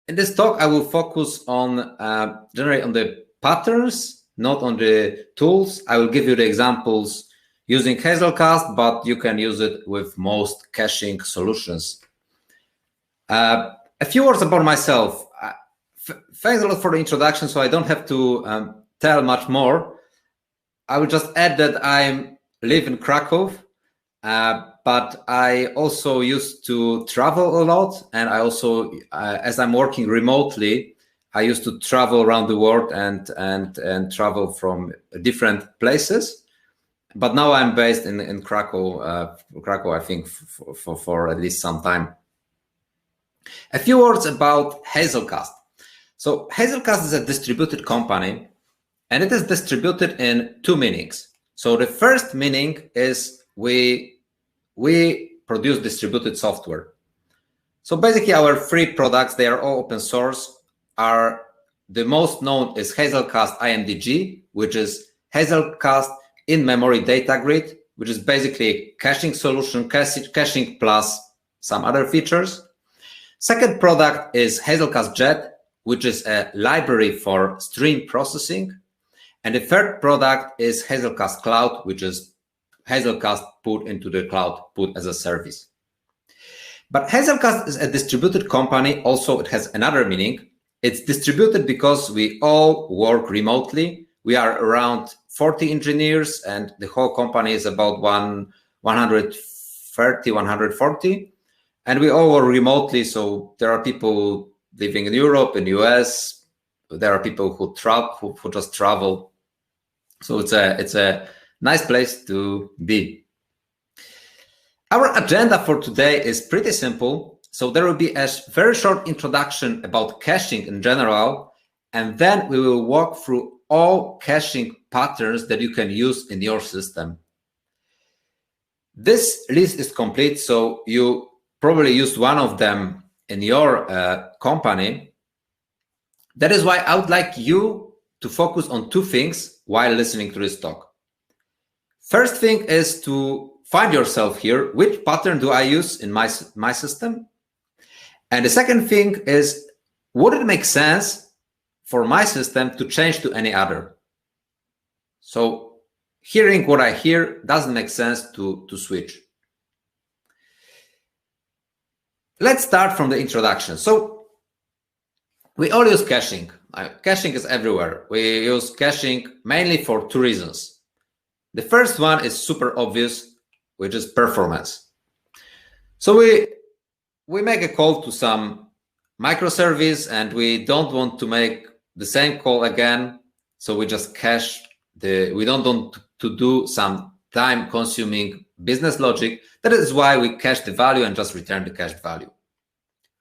In this talk, I will focus on generally on the patterns, not on the tools. I will give you the examples using Hazelcast, but you can use it with most caching solutions. A few words about myself. Thanks a lot for the introduction, so I don't have to tell much more. I will just add that I live in Krakow, but I also used to travel a lot, and I also, as I'm working remotely, I used to travel around the world and travel from different places. But now I'm based in Krakow, I think for at least some time. A few words about Hazelcast. So Hazelcast is a distributed company, and it is distributed in two meanings. So the first meaning is we produce distributed software. So basically our free products, they are all open source. The most known is Hazelcast IMDG, which is Hazelcast in-memory data grid, which is basically a caching solution, caching plus some other features. Second product is Hazelcast Jet, which is a library for stream processing. And the third product is Hazelcast Cloud, which is Hazelcast put into the cloud, put as a service. But Hazelcast is a distributed company. Also, it has another meaning. It's distributed because we all work remotely. We are around 40 engineers, and the whole company is about 130, 140. And we all work remotely, so there are people living in Europe, in the US. There are people who just travel. So it's a nice place to be. Our agenda for today is pretty simple. So there will be a very short introduction about caching in general, and then we will walk through all caching patterns that you can use in your system. This list is complete, so you probably used one of them in your company. That is why I would like you to focus on two things while listening to this talk. First thing is to find yourself here. Which pattern do I use in my system? And the second thing is, would it make sense for my system to change to any other? So hearing what I hear doesn't make sense to switch. Let's start from the introduction. So we all use caching. Caching is everywhere. We use caching mainly for two reasons. The first one is super obvious, which is performance. So we make a call to some microservice, and we don't want to make the same call again. So we just cache we don't want to do some time-consuming business logic. That is why we cache the value and just return the cached value.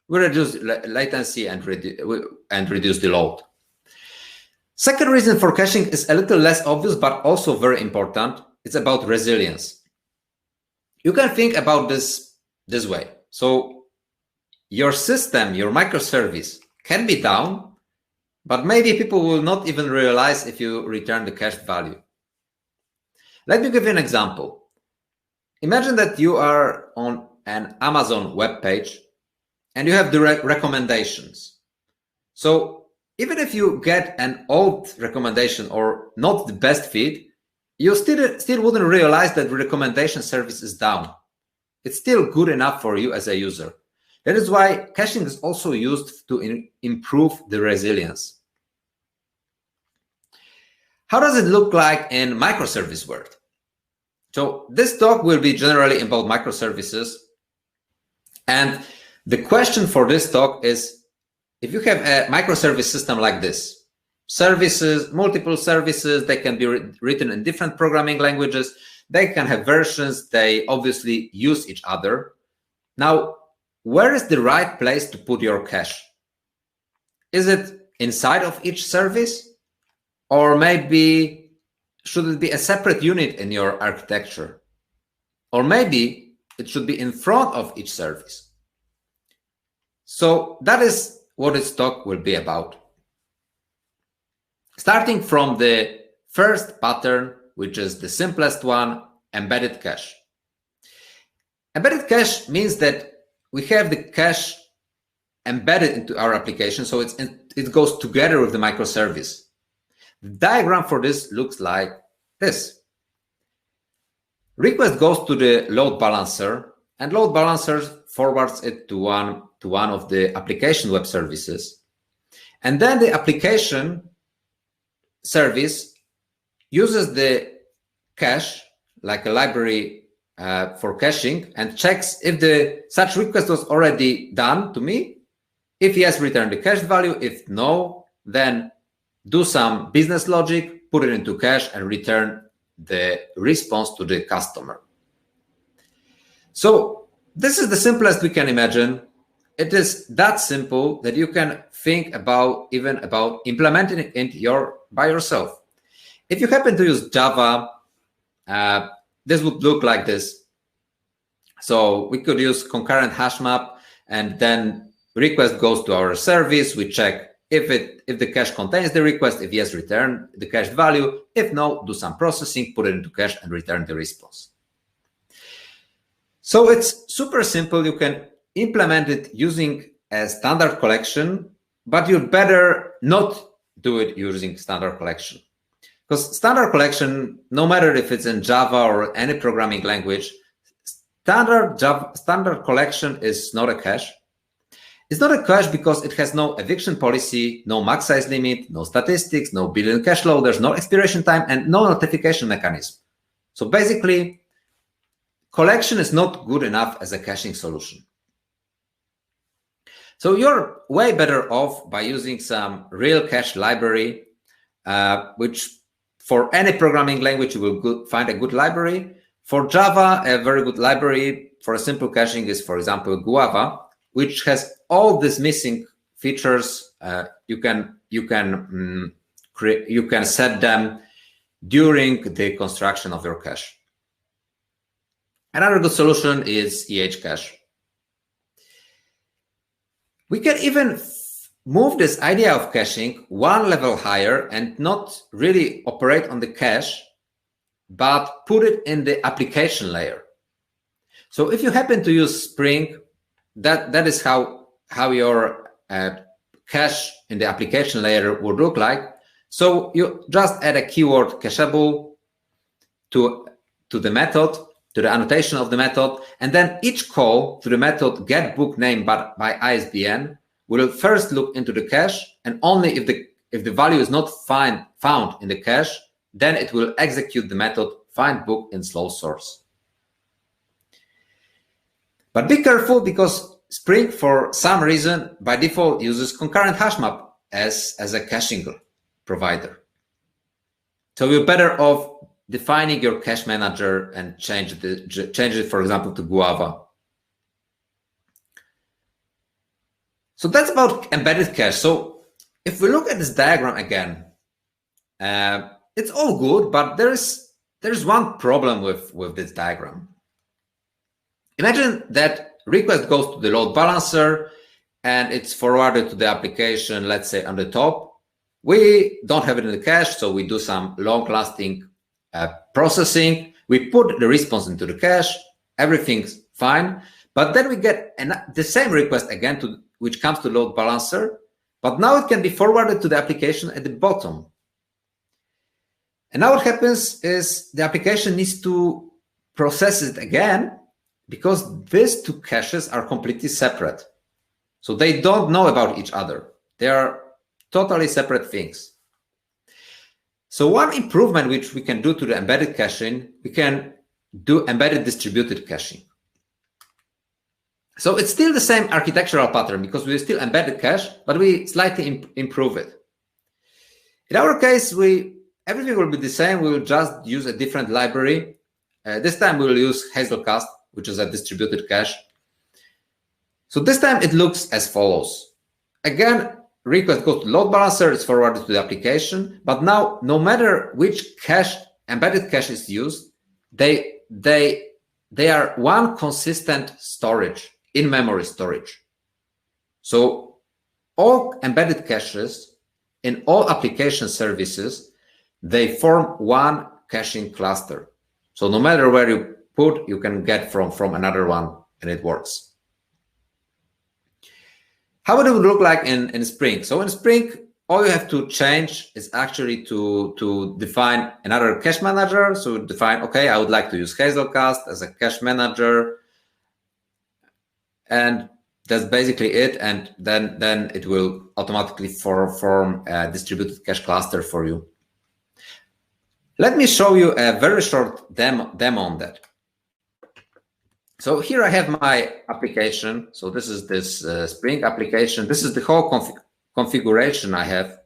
We reduce latency and reduce the load. Second reason for caching is a little less obvious, but also very important. It's about resilience. You can think about this way. So your system, your microservice can be down, but maybe people will not even realize if you return the cached value. Let me give you an example. Imagine that you are on an Amazon web page and you have direct recommendations. So even if you get an old recommendation or not the best feed, you still wouldn't realize that the recommendation service is down. It's still good enough for you as a user. That is why caching is also used to improve the resilience. How does it look like in microservice world? So this talk will be generally about microservices. And the question for this talk is, if you have a microservice system like this, services, multiple services, they can be written in different programming languages. They can have versions. They obviously use each other. Now, where is the right place to put your cache? Is it inside of each service? Or maybe should it be a separate unit in your architecture? Or maybe it should be in front of each service. So that is what this talk will be about. Starting from the first pattern, which is the simplest one, embedded cache. Embedded cache means that we have the cache embedded into our application, so it goes together with the microservice. The diagram for this looks like this. Request goes to the load balancer, and load balancer forwards it to one of the application web services. And then the application service uses the cache, like a library for caching, and checks if such request was already done to me. If yes, return the cache value. If no, then do some business logic, put it into cache, and return the response to the customer. So this is the simplest we can imagine. It is that simple that you can think about implementing it by yourself. If you happen to use Java, this would look like this. So we could use concurrent hash map, and then request goes to our service. We check if the cache contains the request. If yes, return the cache value. If no, do some processing, put it into cache, and return the response. So it's super simple. You can implement it using a standard collection, but you'd better not do it using standard collection. Because standard collection, no matter if it's in Java or any programming language, standard collection is not a cache. It's not a cache because it has no eviction policy, no max size limit, no statistics, no built-in cache loaders, no expiration time, and no notification mechanism. So basically, collection is not good enough as a caching solution. So you're way better off by using some real cache library, which for any programming language, you will find a good library. For Java, a very good library for a simple caching is, for example, Guava, which has all these missing features. You can set them during the construction of your cache. Another good solution is AGH cache. We can even move this idea of caching one level higher and not really operate on the cache, but put it in the application layer. So if you happen to use Spring, that is how your cache in the application layer would look like. So you just add a keyword cacheable to the method, to the annotation of the method, and then each call to the method get book name by ISBN will first look into the cache, and only if the value is not found in the cache, then it will execute the method find book in slow source. But be careful, because Spring, for some reason, by default uses concurrent hash map as a caching provider. So you're better off defining your cache manager and change it, for example, to Guava. So that's about embedded cache. So if we look at this diagram again, it's all good, but there's one problem with this diagram. Imagine that request goes to the load balancer and it's forwarded to the application, let's say on the top. We don't have it in the cache, so we do some long-lasting processing. We put the response into the cache, everything's fine, but then we get the same request again, which comes to load balancer, but now it can be forwarded to the application at the bottom. And now what happens is the application needs to process it again, because these two caches are completely separate. So they don't know about each other. They are totally separate things. So one improvement which we can do to the embedded caching, we can do embedded distributed caching. So it's still the same architectural pattern, because we still embed the cache, but we slightly improve it. In our case, everything will be the same. We will just use a different library. This time we will use Hazelcast, which is a distributed cache. So this time it looks as follows. Again, request goes to load balancer, it's forwarded to the application, but now no matter which cache, embedded cache is used, they are one consistent storage, in-memory storage. So all embedded caches in all application services, they form one caching cluster. So no matter where you put, you can get from another one, and it works. How would it look like in Spring? So in Spring, all you have to change is actually to define another cache manager. So define, okay, I would like to use Hazelcast as a cache manager. And that's basically it. And then it will automatically form a distributed cache cluster for you. Let me show you a very short demo on that. So here I have my application. So this is this Spring application. This is the whole configuration I have.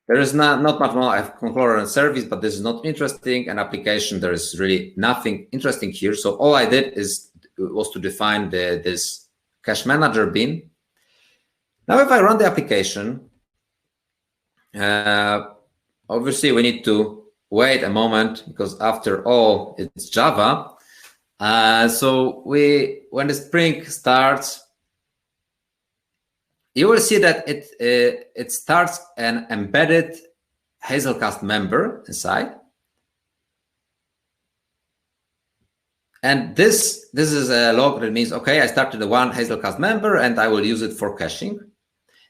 There is not much more. I have controller and service, but this is not interesting. An application, there is really nothing interesting here. So all I did was to define this cache manager bin. Now, if I run the application, obviously we need to wait a moment because after all, it's Java. So when the Spring starts, you will see that it starts an embedded Hazelcast member inside. And this is a log that means, okay, I started the one Hazelcast member and I will use it for caching.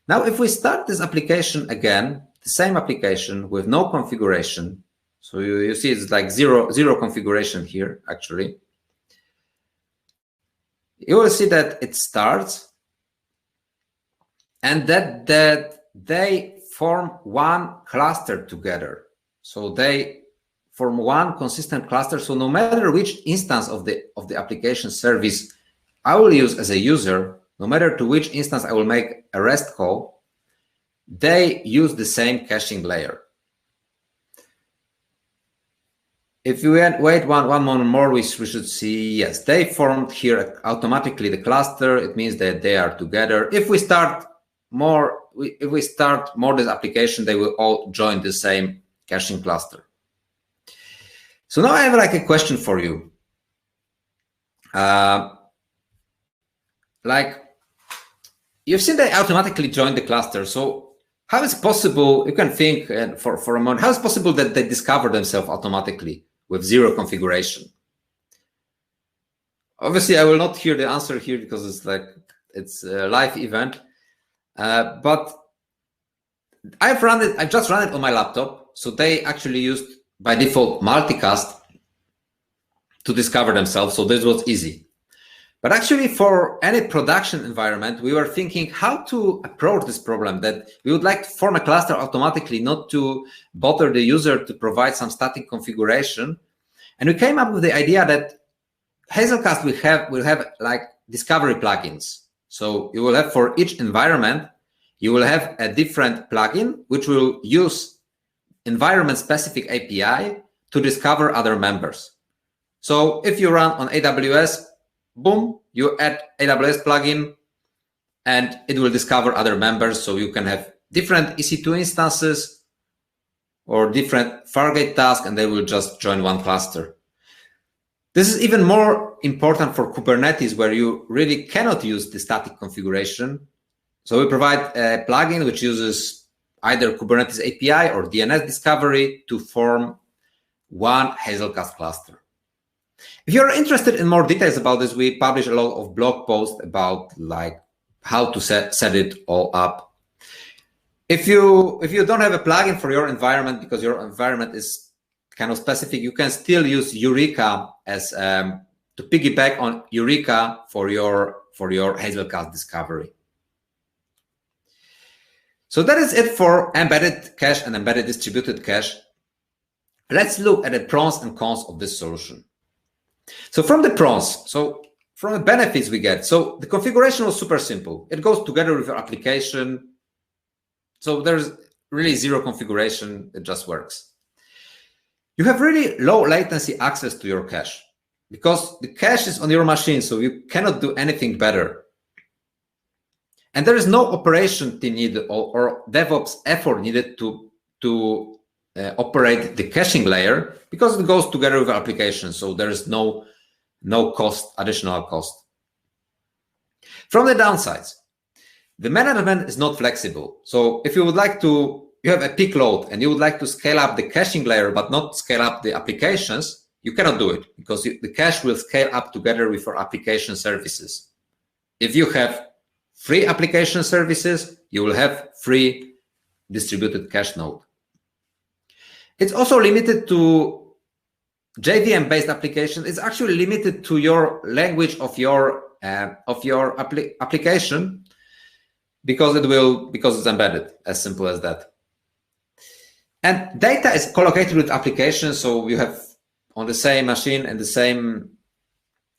Now, if we start this application again, the same application with no configuration, so you see it's like zero configuration here, actually. You will see that it starts and that they form one cluster together. So they form one consistent cluster. So no matter which instance of the application service I will use as a user, no matter to which instance I will make a REST call, they use the same caching layer. If you wait one moment more, we should see, yes, they formed here automatically the cluster. It means that they are together. If we start more this application, they will all join the same caching cluster. So now I have like a question for you. Like you've seen they automatically join the cluster. So how is possible, you can think for a moment, how is possible that they discover themselves automatically with zero configuration? Obviously, I will not hear the answer here because it's a live event. But I've just run it on my laptop. So they actually used by default multicast to discover themselves. So this was easy. But actually for any production environment, we were thinking how to approach this problem, that we would like to form a cluster automatically, not to bother the user to provide some static configuration. And we came up with the idea that Hazelcast will have like discovery plugins. So you will have for each environment, you will have a different plugin, which will use environment-specific API to discover other members. So if you run on AWS, boom, you add AWS plugin, and it will discover other members. So you can have different EC2 instances or different Fargate tasks, and they will just join one cluster. This is even more important for Kubernetes, where you really cannot use the static configuration. So we provide a plugin which uses either Kubernetes API or DNS discovery to form one Hazelcast cluster. If you're interested in more details about this, we publish a lot of blog posts about like how to set it all up. If you don't have a plugin for your environment because your environment is kind of specific, you can still use Eureka as to piggyback on Eureka for your Hazelcast discovery. So that is it for embedded cache and embedded distributed cache. Let's look at the pros and cons of this solution. So from the pros, so from the benefits we get, so the configuration was super simple. It goes together with your application. So there's really zero configuration. It just works. You have really low latency access to your cache because the cache is on your machine, so you cannot do anything better. And there is no operation team needed or DevOps effort needed to operate the caching layer because it goes together with the application. So there is no cost, additional cost. From the downsides, the management is not flexible. So if you would like to, you have a peak load and you would like to scale up the caching layer, but not scale up the applications, you cannot do it because the cache will scale up together with your application services. If you have free application services, you will have free distributed cache node. It's also limited to JVM-based application. It's actually limited to your language of your application because it's embedded, as simple as that. And data is collocated with application, so you have on the same machine and the same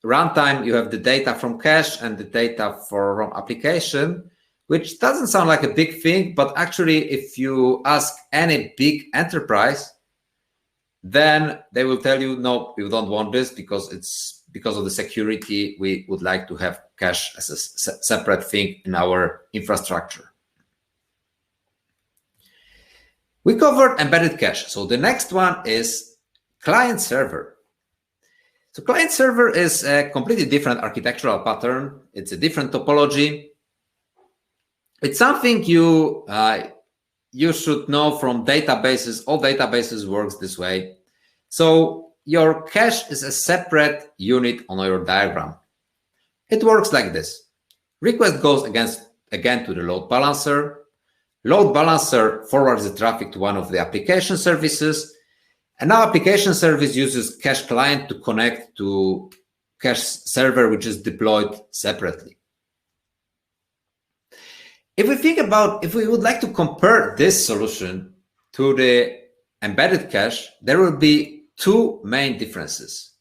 runtime, you have the data from cache and the data from application, which doesn't sound like a big thing, but actually if you ask any big enterprise, then they will tell you, no, we don't want this because it's because of the security. We would like to have cache as a separate thing in our infrastructure. We covered embedded cache. So the next one is client server. So client server is a completely different architectural pattern. It's a different topology. It's something you should know from databases. All databases works this way. So your cache is a separate unit on your diagram. It works like this. Request goes again to the load balancer. Load balancer forwards the traffic to one of the application services. And now application service uses cache client to connect to cache server, which is deployed separately. If we would like to compare this solution to the embedded cache, there will be two main differences.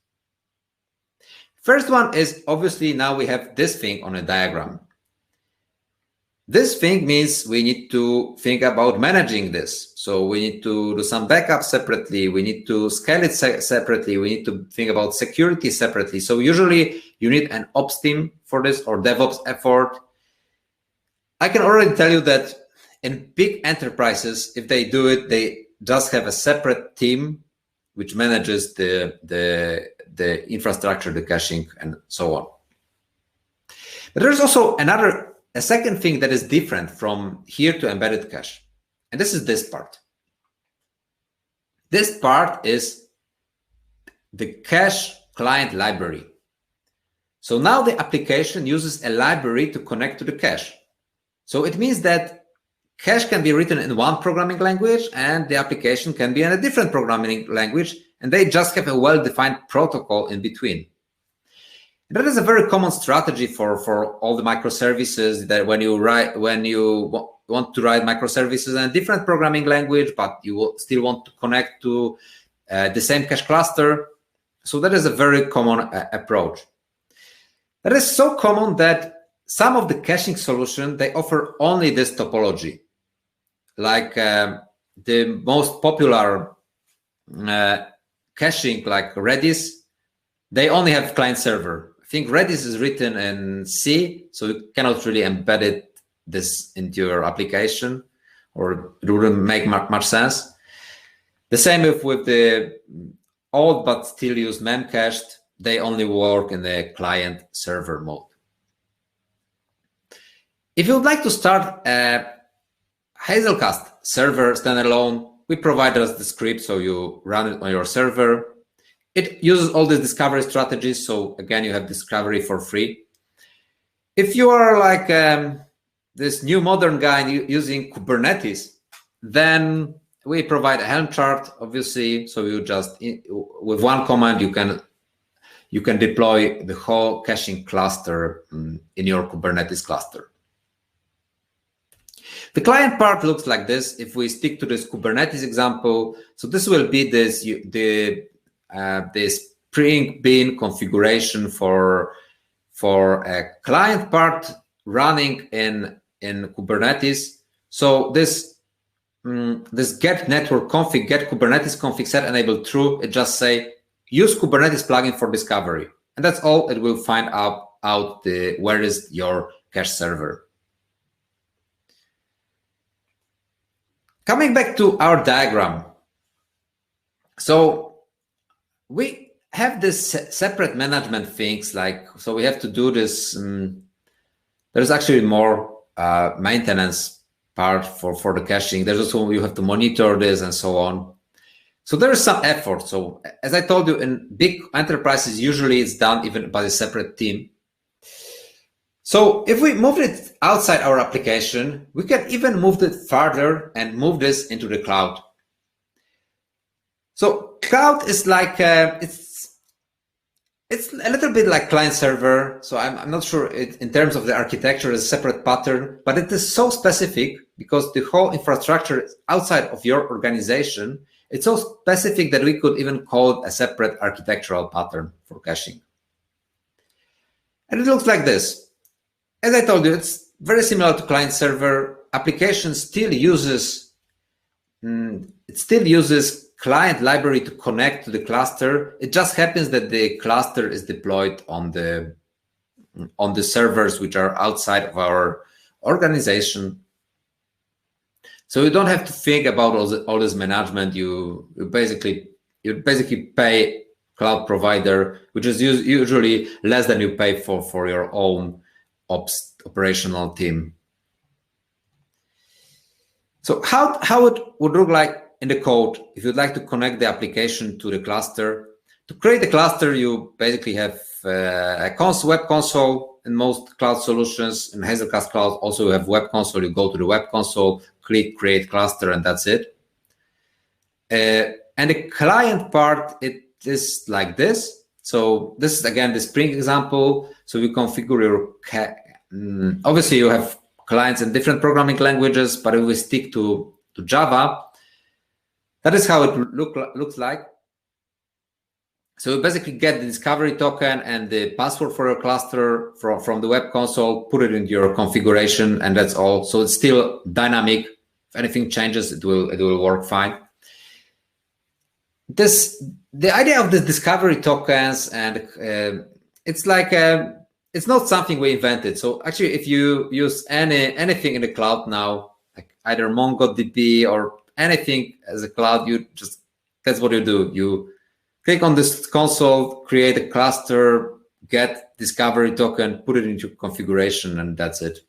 First one is obviously now we have this thing on a diagram. This thing means we need to think about managing this. So we need to do some backup separately. We need to scale it separately. We need to think about security separately. So usually you need an ops team for this or DevOps effort. I can already tell you that in big enterprises, if they do it, they just have a separate team which manages the infrastructure, the caching, and so on. But there's also a second thing that is different from here to embedded cache. And this is this part. This part is the cache client library. So now the application uses a library to connect to the cache. So it means that cache can be written in one programming language and the application can be in a different programming language, and they just have a well-defined protocol in between. That is a very common strategy for all the microservices, that when you want to write microservices in a different programming language, but you will still want to connect to the same cache cluster. So that is a very common approach. That is so common that some of the caching solutions, they offer only this topology. Like the most popular caching, like Redis, they only have client server. I think Redis is written in C, so you cannot really embed this into your application, or it wouldn't make much sense. The same with the old but still used memcached, they only work in the client server mode. If you would like to start a Hazelcast server standalone, we provide us the script so you run it on your server. It uses all these discovery strategies, so again, you have discovery for free. If you are like this new modern guy using Kubernetes, then we provide a Helm chart, obviously, so you just, with one command, you can deploy the whole caching cluster in your Kubernetes cluster. The client part looks like this. If we stick to this Kubernetes example, so this will be this Spring Bean configuration for a client part running in Kubernetes. So this get network config, get Kubernetes config set enable true, it just say use Kubernetes plugin for discovery, and that's all. It will find out where is your cache server. Coming back to our diagram, so we have this separate management things, like, so we have to do this. There's actually more maintenance part for the caching. There's also, you have to monitor this and so on. So there is some effort. So as I told you, in big enterprises, usually it's done even by a separate team. So if we move it outside our application, we can even move it further and move this into the cloud. So cloud is like, it's a little bit like client server. So I'm not sure in terms of the architecture is a separate pattern, but it is so specific because the whole infrastructure is outside of your organization. It's so specific that we could even call it a separate architectural pattern for caching. And it looks like this. As I told you, it's very similar to client server. Application still uses client library to connect to the cluster. It just happens that the cluster is deployed on the servers which are outside of our organization. So you don't have to think about all this management. You basically pay cloud provider, which is usually less than you pay for your own operational team. So how it would look like in the code if you'd like to connect the application to the cluster. To create a cluster, you basically have a web console in most cloud solutions. In Hazelcast Cloud, also you have web console. You go to the web console, click create cluster, and that's it. And the client part, it is like this. So this is again the Spring example. So you configure your obviously you have clients in different programming languages, but if we stick to Java, that is how it looks like. So you basically get the discovery token and the password for your cluster from the web console, put it into your configuration, and that's all. So it's still dynamic. If anything changes, it will work fine. The idea of the discovery tokens, and it's like it's not something we invented. So actually, if you use anything in the cloud now, like either MongoDB or anything as a cloud, that's what you do. You click on this console, create a cluster, get discovery token, put it into configuration, and that's it.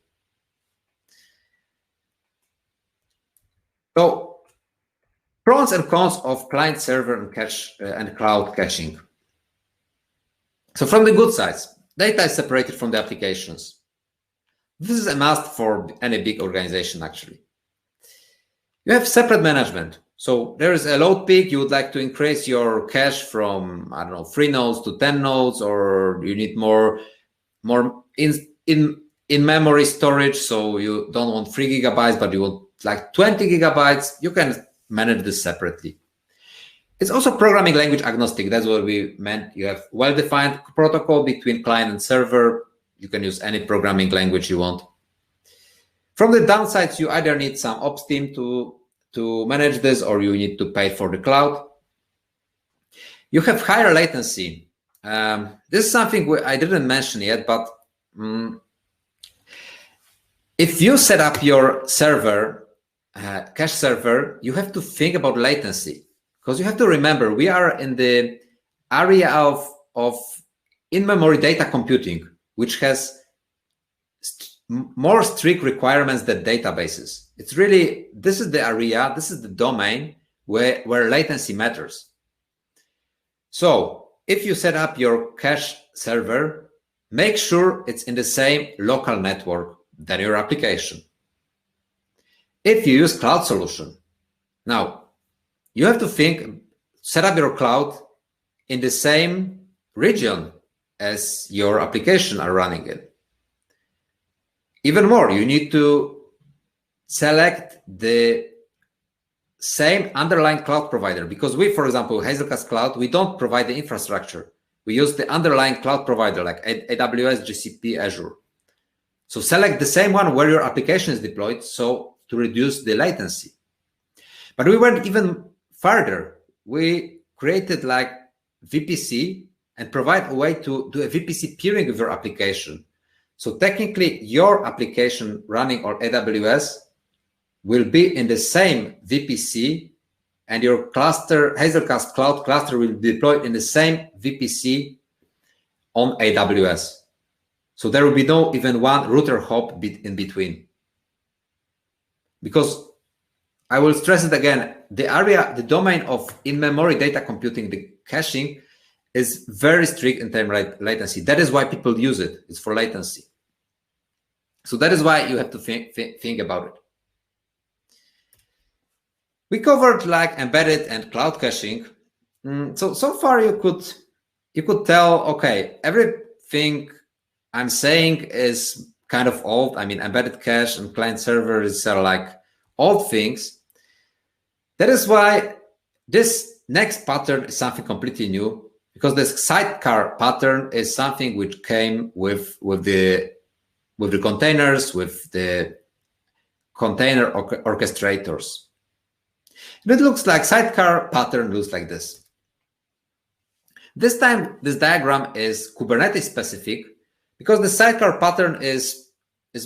So pros and cons of client server and cloud caching. So from the good sides, data is separated from the applications. This is a must for any big organization, actually. You have separate management. So there is a load peak. You would like to increase your cache from, I don't know, 3 nodes to 10 nodes, or you need more in-memory storage. So you don't want 3 gigabytes, but you want like 20 gigabytes. You can manage this separately. It's also programming language agnostic. That's what we meant. You have well-defined protocol between client and server. You can use any programming language you want. From the downsides, you either need some ops team to manage this, or you need to pay for the cloud. You have higher latency. This is something I didn't mention yet, but if you set up your server, cache server, you have to think about latency, because you have to remember we are in the area of in-memory data computing, which has more strict requirements than databases. It's really, this is the area, this is the domain where latency matters. So if you set up your cache server, make sure it's in the same local network than your application. If you use cloud solution, now you have to set up your cloud in the same region as your application are running in. Even more, you need to select the same underlying cloud provider, because we, for example, Hazelcast Cloud, we don't provide the infrastructure. We use the underlying cloud provider like AWS, GCP, Azure. So select the same one where your application is deployed, so to reduce the latency. But we went even further. We created like VPC and provide a way to do a VPC peering of your application. So technically, your application running on AWS will be in the same VPC, and your cluster, Hazelcast Cloud cluster, will be deployed in the same VPC on AWS. So there will be no even one router hop in between. Because I will stress it again, the domain of in-memory data computing, the caching, is very strict in terms of latency. That is why people use it. It's for latency. So that is why you have to think about it. We covered like embedded and cloud caching. So far you could tell, okay, everything I'm saying is kind of old. I mean, embedded cache and client servers are like old things. That is why this next pattern is something completely new, because this sidecar pattern is something which came with the containers, with the container orchestrators. And it looks like sidecar pattern looks like this. This time, this diagram is Kubernetes specific, because the sidecar pattern is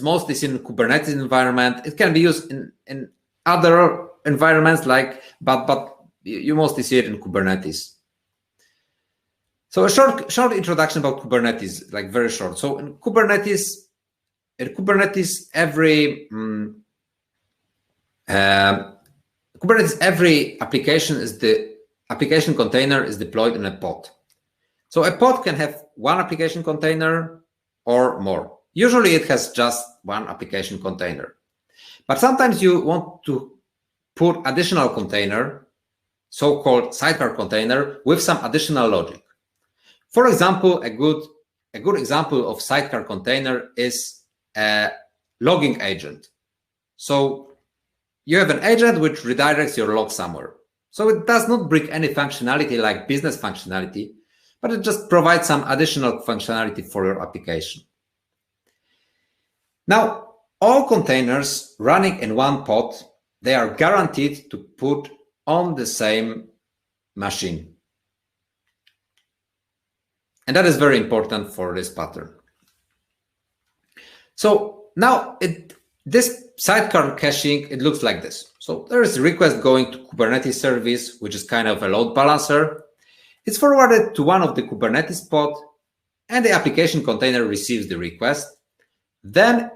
mostly seen in Kubernetes environment. It can be used in other environments, but you mostly see it in Kubernetes. So a short introduction about Kubernetes, like very short. So in Kubernetes, every application container is deployed in a pod. So a pod can have one application container or more. Usually it has just one application container. But sometimes you want to put additional container, so-called sidecar container, with some additional logic. For example, a good example of sidecar container is a logging agent. So you have an agent which redirects your log somewhere. So it does not bring any functionality like business functionality, but it just provides some additional functionality for your application. Now, all containers running in one pod, they are guaranteed to put on the same machine. And that is very important for this pattern. So now this sidecar caching, it looks like this. So there is a request going to Kubernetes service, which is kind of a load balancer. It's forwarded to one of the Kubernetes pod, and the application container receives the request. Then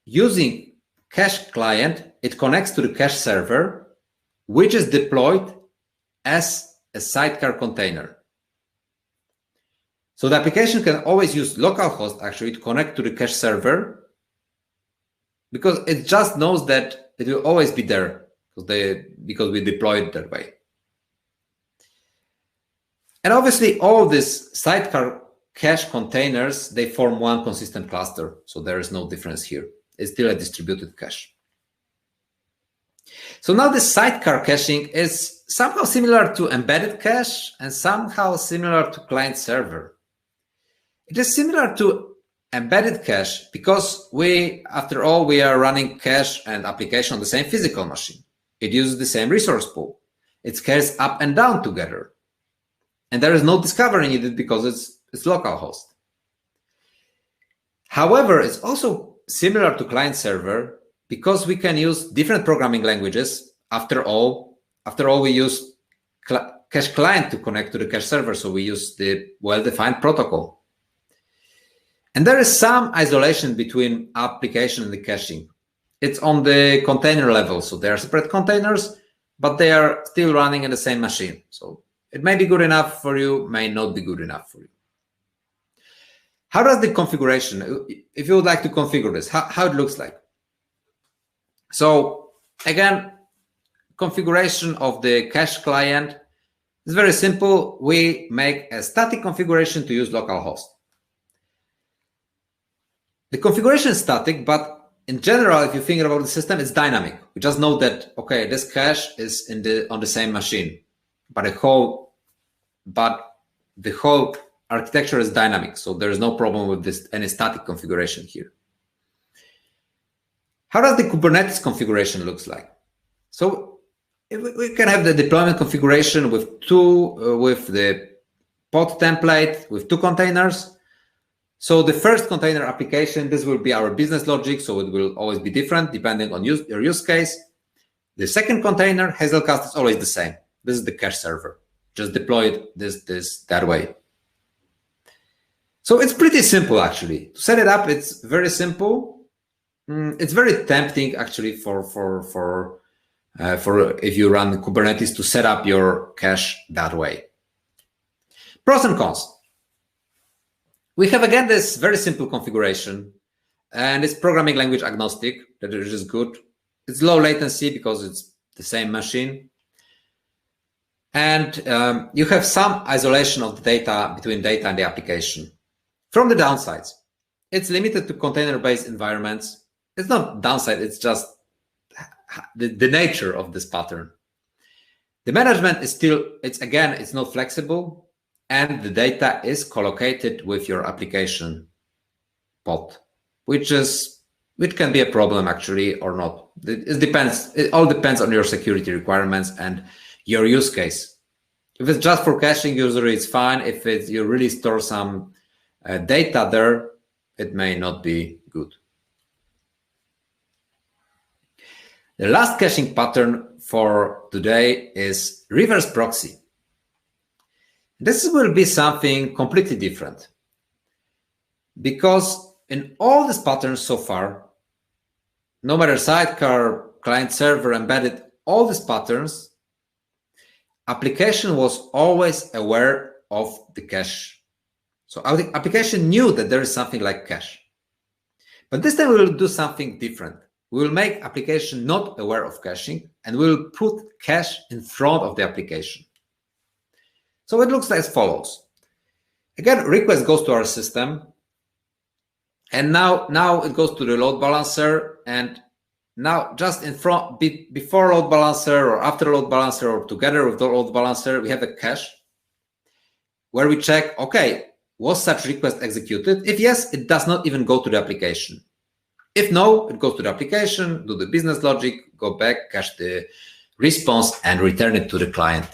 using cache client, it connects to the cache server, which is deployed as a sidecar container. So the application can always use localhost actually to connect to the cache server, because it just knows that it will always be there because we deploy it that way. And obviously all these sidecar cache containers, they form one consistent cluster. So there is no difference here. It's still a distributed cache. So now the sidecar caching is somehow similar to embedded cache and somehow similar to client server. It is similar to embedded cache because after all, we are running cache and application on the same physical machine. It uses the same resource pool. It scales up and down together. And there is no discovery needed because it's localhost. However, it's also similar to client server because we can use different programming languages. After all, we use cache client to connect to the cache server, so we use the well-defined protocol. And there is some isolation between application and the caching. It's on the container level, so they are separate containers, but they are still running in the same machine. So it may be good enough for you, may not be good enough for you. How does the configuration, if you would like to configure this, how it looks like? So again, configuration of the cache client is very simple. We make a static configuration to use localhost. The configuration is static, but in general, if you think about the system, it's dynamic. We just know that, okay, this cache is on the same machine, but the whole architecture is dynamic. So there is no problem with this, any static configuration here. How does the Kubernetes configuration looks like? So we can have the deployment configuration with the pod template with two containers. So the first container application, this will be our business logic, so it will always be different depending on your use case. The second container, Hazelcast, is always the same. This is the cache server. Just deploy it that way. So it's pretty simple, actually. To set it up, it's very simple. It's very tempting, actually, for if you run Kubernetes to set up your cache that way. Pros and cons. We have, again, this very simple configuration. and it's programming language agnostic, that is good. It's low latency because it's the same machine. And you have some isolation of the data between data and the application. From the downsides, it's limited to container-based environments. It's not downside, it's just the nature of this pattern. The management is still, it's not flexible, and the data is collocated with your application pod, which can be a problem actually or not. It depends. It all depends on your security requirements and your use case. If it's just for caching, usually it's fine. If you really store some data there, it may not be good. The last caching pattern for today is reverse proxy. This will be something completely different, because in all these patterns so far, no matter Sidecar, client server, embedded, all these patterns, application was always aware of the cache. So our application knew that there is something like cache. But this time we will do something different. We will make application not aware of caching, and we will put cache in front of the application. So it looks like as follows. Again, request goes to our system, and now it goes to the load balancer, and now just in front, before load balancer or after load balancer or together with the load balancer, we have a cache where we check, okay, was such request executed? If yes, it does not even go to the application. If no, it goes to the application, do the business logic, go back, cache the response, and return it to the client.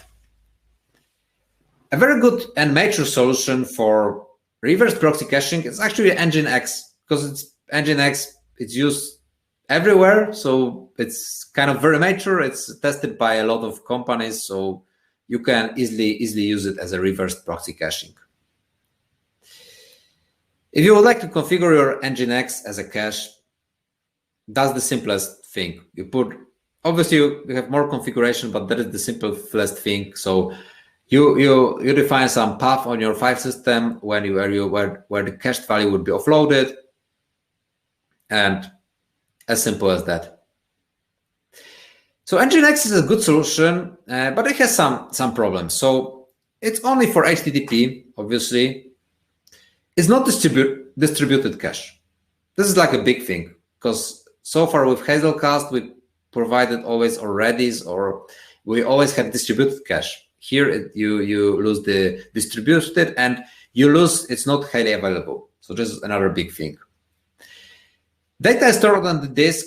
A very good and mature solution for reverse proxy caching is actually Nginx, because Nginx, it's used everywhere, so it's kind of very mature. It's tested by a lot of companies, so you can easily use it as a reverse proxy caching. If you would like to configure your Nginx as a cache, that's the simplest thing. You put, obviously you have more configuration, but that is the simplest thing. So you define some path on your file system where the cached value would be offloaded, and as simple as that. So Nginx is a good solution, but it has some problems. So it's only for HTTP, obviously. It's not distributed cache. This is like a big thing, because so far with Hazelcast, we provided always or Redis, or we always had distributed cache. Here you lose the distributed, and you lose, it's not highly available. So this is another big thing. Data is stored on the disk.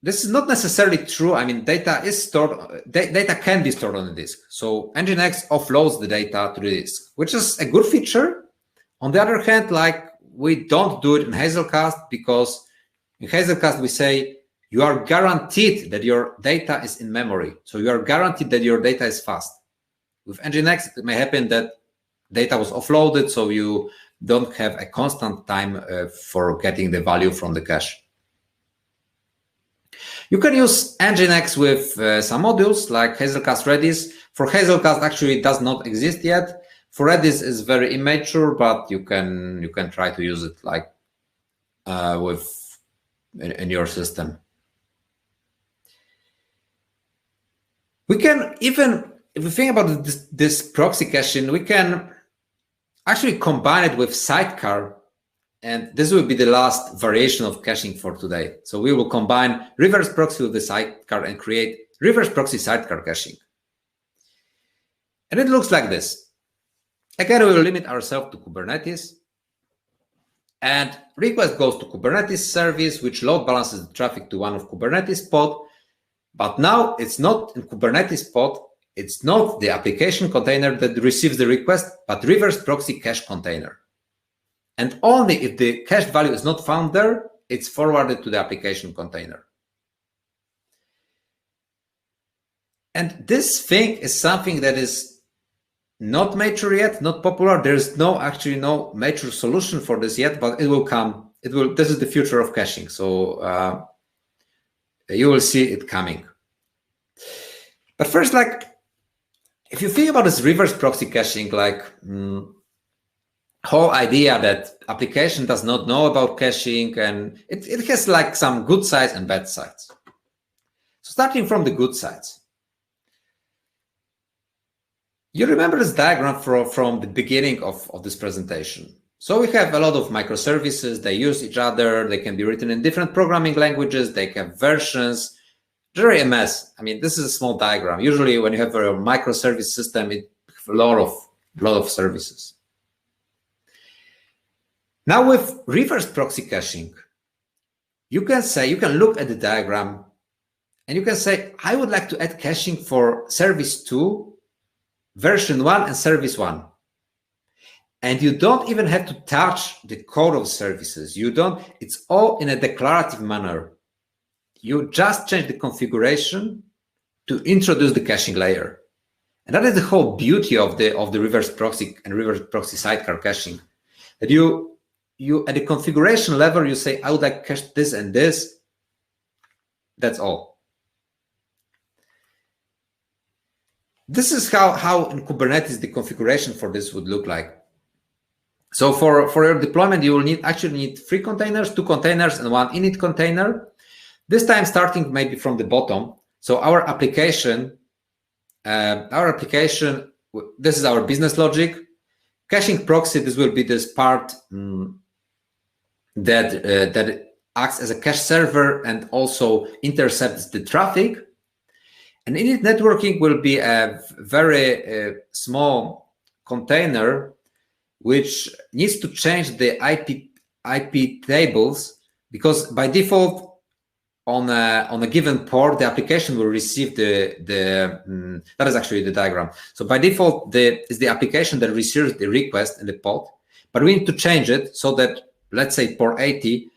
This is not necessarily true. I mean, data is stored, data can be stored on the disk. So Nginx offloads the data to the disk, which is a good feature. On the other hand, like, we don't do it in Hazelcast, because in Hazelcast we say you are guaranteed that your data is in memory. So you are guaranteed that your data is fast. With Nginx, it may happen that data was offloaded, so you don't have a constant time for getting the value from the cache. You can use Nginx with some modules like Hazelcast Redis. For Hazelcast, actually, it does not exist yet. For Redis, is very immature, but you can try to use it like in your system. We can even, if we think about this proxy caching, we can actually combine it with Sidecar, and this will be the last variation of caching for today. So we will combine reverse proxy with the Sidecar and create reverse proxy Sidecar caching. And it looks like this. Again, we will limit ourselves to Kubernetes, and request goes to Kubernetes service, which load balances the traffic to one of Kubernetes pod. But now it's not in Kubernetes pod. It's not the application container that receives the request, but reverse proxy cache container. And only if the cache value is not found there, it's forwarded to the application container. And this thing is something that is not mature yet, not popular. There's actually no mature solution for this yet, but it will come. This is the future of caching. So you will see it coming. But first, like, if you think about this reverse proxy caching, like, whole idea that application does not know about caching, and it has like some good sides and bad sides. So starting from the good sides. You remember this diagram from the beginning of this presentation. So we have a lot of microservices, they use each other, they can be written in different programming languages, they have versions, really a mess. I mean, this is a small diagram. Usually when you have a microservice system, it has a lot of services. Now with reverse proxy caching, you can look at the diagram and you can say, I would like to add caching for service 2, version 1 and service 1. And you don't even have to touch the code of services. It's all in a declarative manner. You just change the configuration to introduce the caching layer. And that is the whole beauty of the reverse proxy and reverse proxy sidecar caching. That you at the configuration level, you say, I would like to cache this and this. That's all. This is how in Kubernetes the configuration for this would look like. So for your deployment, you will actually need 3 containers, 2 containers, and 1 init container. This time starting maybe from the bottom. So our application, this is our business logic. Caching proxy, this will be this part that acts as a cache server and also intercepts the traffic. And init networking will be a very small container which needs to change the IP tables, because by default on a given port the application will receive that is actually the diagram. So by default is the application that receives the request in the pod, but we need to change it so that, let's say port 80,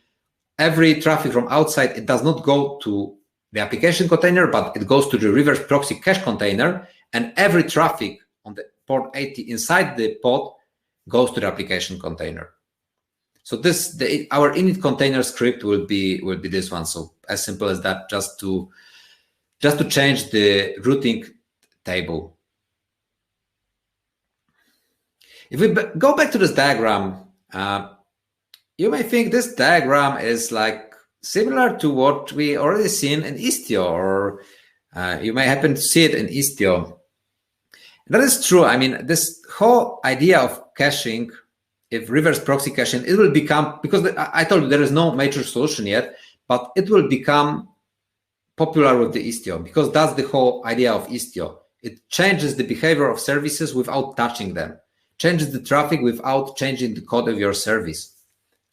every traffic from outside, it does not go to the application container, but it goes to the reverse proxy cache container, and every traffic on the port 80 inside the pod goes to the application container. So our init container script will be this one. So as simple as that, just to change the routing table. If we go back to this diagram, you may think this diagram is like similar to what we already seen in Istio, or you may happen to see it in Istio. That is true. I mean, this whole idea of caching, if reverse proxy caching, it will become, because I told you there is no major solution yet, but it will become popular with the Istio, because that's the whole idea of Istio. It changes the behavior of services without touching them, changes the traffic without changing the code of your service,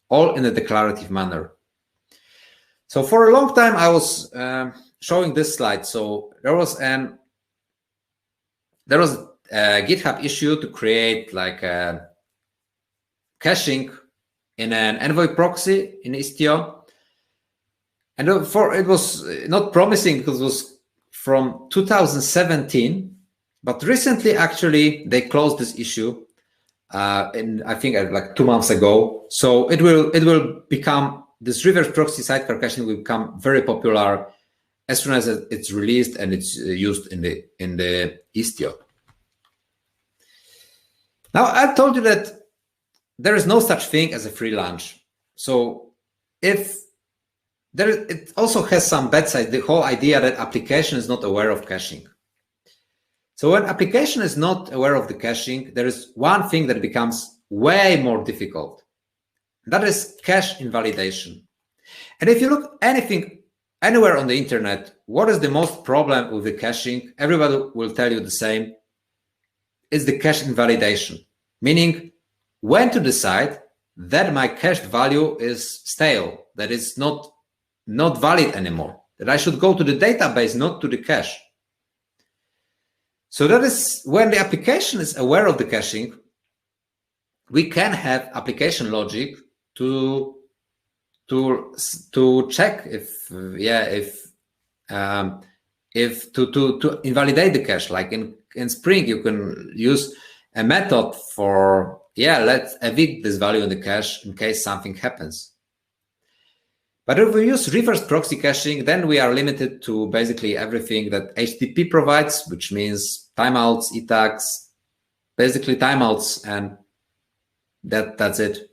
all in a declarative manner. So for a long time, I was showing this slide. So there was a GitHub issue to create like a caching in an Envoy proxy in Istio. And it was not promising because it was from 2017, but recently actually they closed this issue I think like 2 months ago. So it will become, this reverse proxy sidecar caching will become very popular as soon as it's released and it's used in the Istio. Now, I told you that there is no such thing as a free lunch. So it also has some bad side, the whole idea that application is not aware of caching. So when application is not aware of the caching, there is one thing that becomes way more difficult. That is cache invalidation. And if you look anywhere on the internet, what is the most problem with the caching? Everybody will tell you the same. It's the cache invalidation, meaning when to decide that my cached value is stale, that it's not valid anymore, that I should go to the database, not to the cache. So that is when the application is aware of the caching, we can have application logic to check to invalidate the cache. Like in Spring, you can use a method for, let's evict this value in the cache in case something happens. But if we use reverse proxy caching, then we are limited to basically everything that HTTP provides, which means timeouts, e-tags, basically timeouts and That's it.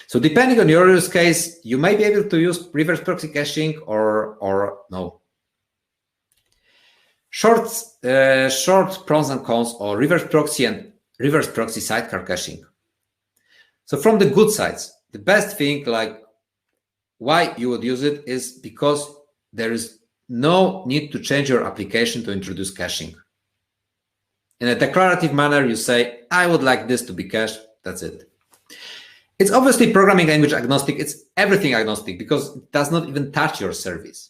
So depending on your use case, you may be able to use reverse proxy caching or no. Short pros and cons of reverse proxy and reverse proxy sidecar caching. So from the good sides, the best thing, like why you would use it, is because there is no need to change your application to introduce caching. In a declarative manner, you say, I would like this to be cached. That's it. It's obviously programming language agnostic. It's everything agnostic because it does not even touch your service.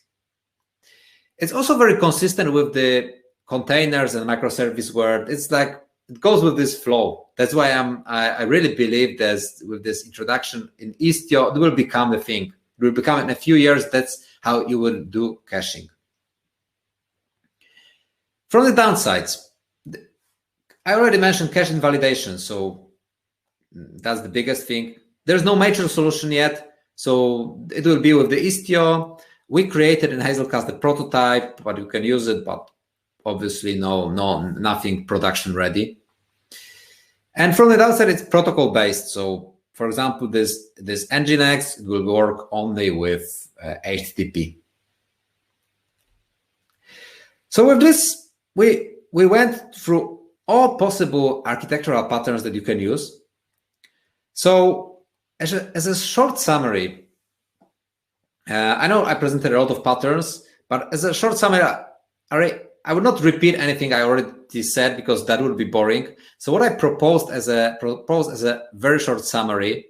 It's also very consistent with the containers and microservice world. It's like it goes with this flow. That's why I really believe that with this introduction in Istio, it will become the thing. It will become in a few years. That's how you will do caching. From the downsides, I already mentioned cache invalidation, so that's the biggest thing. There's no major solution yet, so it will be with the Istio. We created in Hazelcast the prototype, but you can use it, but obviously nothing production ready. And from the downside, it's protocol based. So, for example, this Nginx, it will work only with HTTP. So with this, we went through all possible architectural patterns that you can use. So as a short summary, I know I presented a lot of patterns, but as a short summary, I would not repeat anything I already said because that would be boring. So what I proposed as a very short summary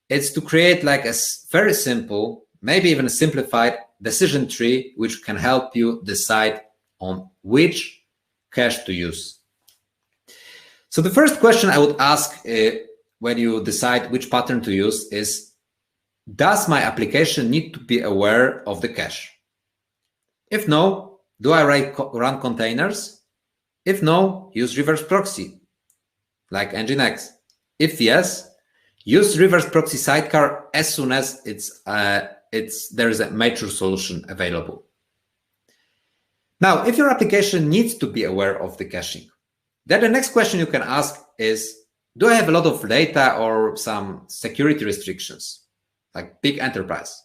is to create like a very simple, maybe even a simplified decision tree, which can help you decide on which cache to use. So the first question I would ask when you decide which pattern to use is, does my application need to be aware of the cache? If no, do I run containers? If no, use reverse proxy, like Nginx. If yes, use reverse proxy sidecar as soon as there is a mature solution available. Now, if your application needs to be aware of the caching, then the next question you can ask is, do I have a lot of data or some security restrictions, like big enterprise?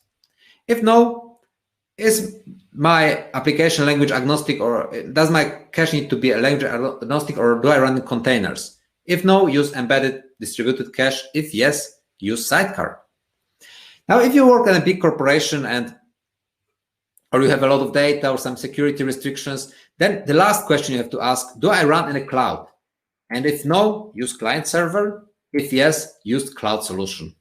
If no, is my application language agnostic, or does my cache need to be a language agnostic, or do I run in containers? If no, use embedded distributed cache. If yes, use Sidecar. Now, if you work in a big corporation or you have a lot of data or some security restrictions, then the last question you have to ask, do I run in a cloud? And if no, use client server. If yes, use cloud solution.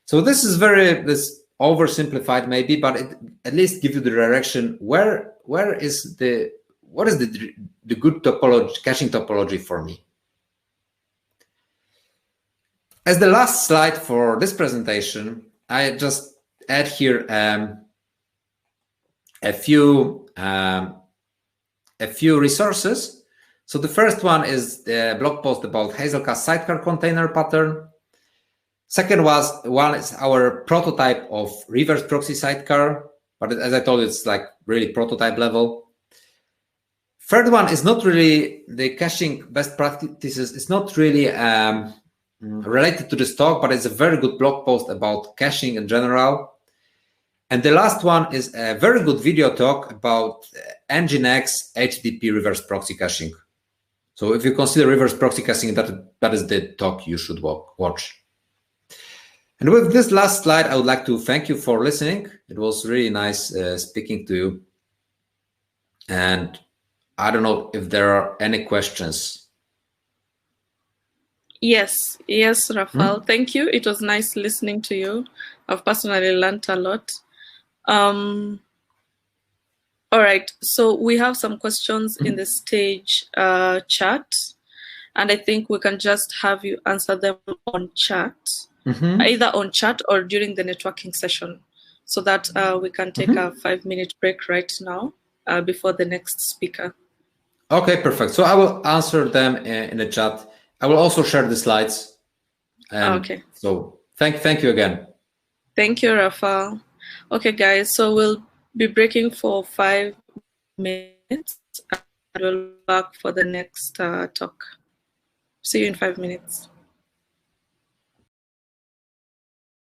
So this is this oversimplified maybe, but it at least gives you the direction what is the good topology, caching topology for me. As the last slide for this presentation, I just add here a few resources. So the first one is the blog post about Hazelcast sidecar container pattern. Second one is our prototype of reverse proxy sidecar, but as I told you, it's like really prototype level. Third one is not really the caching best practices. It's not really related to this talk, but it's a very good blog post about caching in general. And the last one is a very good video talk about Nginx HTTP reverse proxy caching. So if you consider reverse proxy caching, that is the talk you should watch. And with this last slide, I would like to thank you for listening. It was really nice speaking to you. And I don't know if there are any questions. Yes, Rafał. Thank you. It was nice listening to you. I've personally learned a lot. All right, so we have some questions in the stage chat, and I think we can just have you answer them on chat, either on chat or during the networking session, so that we can take a 5-minute break right now before the next speaker. Okay, perfect. So I will answer them in the chat. I will also share the slides. Okay. So thank you again. Thank you, Rafał. Okay, guys, so we'll be breaking for 5 minutes and we'll be back for the next talk. See you in 5 minutes.